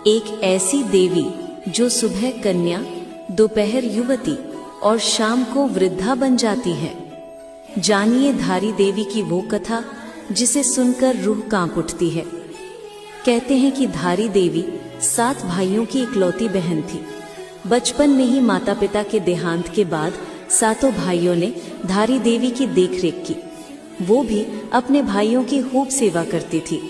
एक ऐसी देवी जो सुबह कन्या, दोपहर युवती और शाम को वृद्धा बन जाती है। जानिए धारी देवी की वो कथा जिसे सुनकर रूह कांप उठती है। कहते हैं कि धारी देवी 7 भाइयों की इकलौती बहन थी। बचपन में ही माता पिता के देहांत के बाद 7 भाइयों ने धारी देवी की देखरेख की। वो भी अपने भाइयों की खूब सेवा करती थी।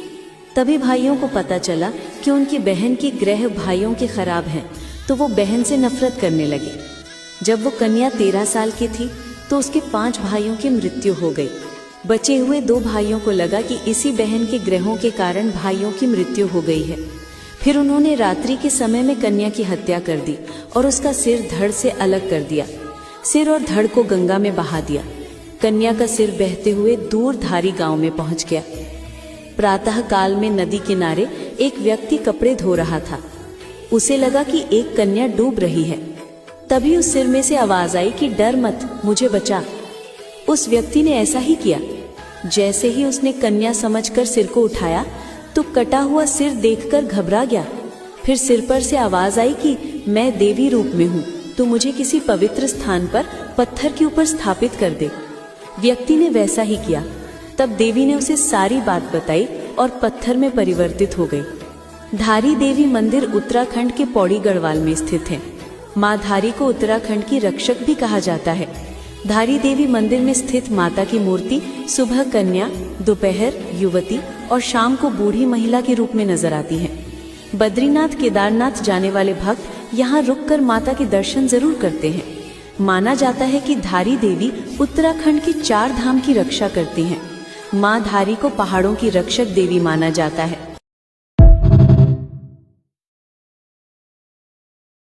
तभी भाइयों को पता चला कि उनकी बहन की ग्रह भाइयों के खराब हैं, तो वो बहन से नफरत करने लगे। जब वो कन्या 13 साल की थी तो उसके 5 भाइयों की मृत्यु हो गई। बचे हुए 2 भाइयों को लगा कि इसी बहन के ग्रहों के कारण भाइयों की मृत्यु हो गई है। फिर उन्होंने रात्रि के समय में कन्या की हत्या कर दी और उसका सिर धड़ से अलग कर दिया। सिर और धड़ को गंगा में बहा दिया। कन्या का सिर बहते हुए दूर धारी गांव में पहुंच गया। प्रातः काल में नदी किनारे एक व्यक्ति कपड़े धो रहा था। उसे लगा कि एक कन्या डूब रही है। तभी उस सिर में से आवाज आई कि डर मत, मुझे बचा। उस व्यक्ति ने ऐसा ही किया। जैसे ही उसने कन्या समझकर सिर को उठाया तो कटा हुआ सिर देखकर घबरा गया। फिर सिर पर से आवाज आई कि मैं देवी रूप में हूँ, तो मुझे किसी पवित्र स्थान पर पत्थर के ऊपर स्थापित कर दे। व्यक्ति ने वैसा ही किया। तब देवी ने उसे सारी बात बताई और पत्थर में परिवर्तित हो गई। धारी देवी मंदिर उत्तराखंड के पौड़ी गढ़वाल में स्थित है। माँ धारी को उत्तराखंड की रक्षक भी कहा जाता है। धारी देवी मंदिर में स्थित माता की मूर्ति सुबह कन्या, दोपहर युवती और शाम को बूढ़ी महिला के रूप में नजर आती है। बद्रीनाथ केदारनाथ जाने वाले भक्त यहाँ रुककर माता के दर्शन जरूर करते हैं। माना जाता है कि धारी देवी उत्तराखंड के 4 धाम की रक्षा करती हैं। माँ धारी को पहाड़ों की रक्षक देवी माना जाता है।